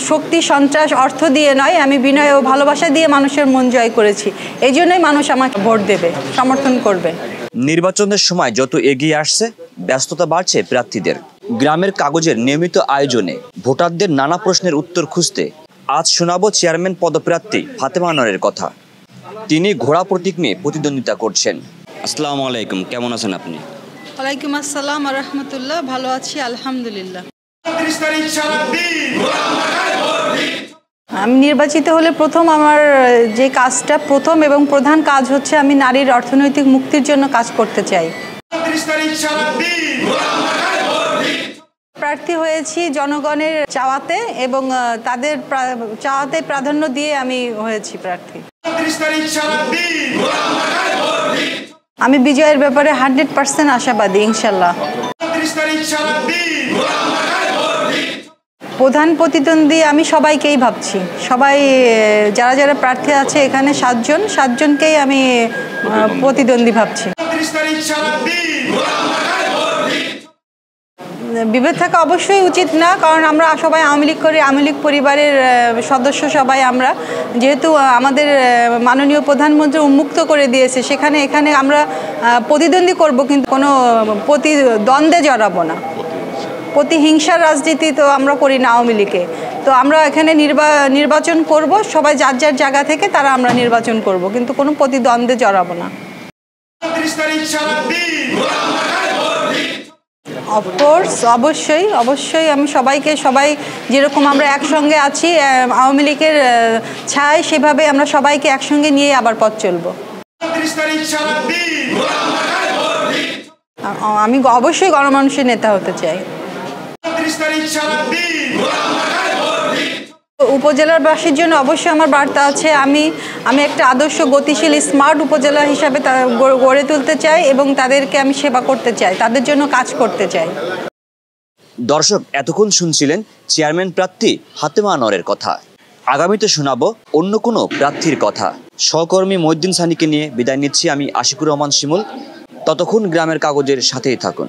শক্তি, সন্ত্রাস, অর্থ দিয়ে নয়, আমি বিনয় ও ভালোবাসা দিয়ে মানুষের মন জয় করেছি। এই জন্যই মানুষ আমাকে ভোট দেবে, সমর্থন করবে। নির্বাচনের সময় যত এগিয়ে আসছে, ব্যস্ততা বাড়ছে প্রার্থীদের। গ্রামের কাগজের নিয়মিত আয়োজনে ভোটারদের নানা প্রশ্নের উত্তর খুঁজতে আজ শোনাবো চেয়ারম্যান পদপ্রার্থী ফাতেমা আনোয়ারের কথা। তিনি ঘোড়া প্রতীক নিয়ে প্রতিদ্বন্দ্বিতা করছেন। আসসালামু আলাইকুম, কেমন আছেন আপনি? ওয়ালাইকুম আসসালাম ওয়া রাহমাতুল্লাহ, ভালো আছি আলহামদুলিল্লাহ। আমি নির্বাচিত হলে প্রথম আমার যে কাজটা, প্রথম এবং প্রধান কাজ হচ্ছে আমি নারীর অর্থনৈতিক মুক্তির জন্য কাজ করতে চাই। প্রার্থী হয়েছি জনগণের চাওয়াতে এবং তাদের চাওয়াতে প্রাধান্য দিয়ে আমি হয়েছি প্রার্থী। আমি বিজয়ের ব্যাপারে 100% আশাবাদী ইনশাল্লাহ। প্রধান প্রতিদ্বন্দ্বী আমি সবাইকেই ভাবছি, সবাই যারা যারা প্রার্থী আছে এখানে 7জনকেই আমি প্রতিদ্বন্দ্বী ভাবছি। বিভেদ থাকা অবশ্যই উচিত না, কারণ আমরা সবাই আওয়ামী লীগ করি, আওয়ামী লীগ পরিবারের সদস্য সবাই আমরা। যেহেতু আমাদের মাননীয় প্রধানমন্ত্রী উন্মুক্ত করে দিয়েছে, এখানে আমরা প্রতিদ্বন্দ্বী করব, কিন্তু কোনো প্রতিদ্বন্দ্বে জড়াবো না। প্রতিহিংসার রাজনীতি তো আমরা করি না আওয়ামী লীগে। তো আমরা এখানে নির্বাচন করব, সবাই যার যার জায়গা থেকে তারা আমরা নির্বাচন করব, কিন্তু কোনো প্রতিদ্বন্দ্বে জড়াবো না। অফকোর্স, অবশ্যই আমি সবাই যেরকম আমরা একসঙ্গে আছি আওয়ামী লীগের ছায়, সেভাবে আমরা সবাইকে একসঙ্গে নিয়ে আবার পথ চলব। আমি অবশ্যই গণমানুষের নেতা হতে চাই। উপজেলাবাসীর জন্য অবশ্যই আমার বার্তা আছে। আমি একটা আদর্শ, গতিশীল, স্মার্ট উপজেলা হিসাবে গড়ে তুলতে চাই এবং তাদেরকে আমি সেবা করতে চাই, তাদের জন্য কাজ করতে চাই। দর্শক, এতক্ষণ শুনছিলেন চেয়ারম্যান প্রার্থী ফাতেমা আনোয়ারের কথা। আগামীতে শোনাবো অন্য কোনো প্রার্থীর কথা। সহকর্মী মহিউদ্দিন সানিকে নিয়ে বিদায় নিচ্ছি আমি আশিকুর রহমান শিমুল। ততক্ষণ গ্রামের কাগজের সাথেই থাকুন।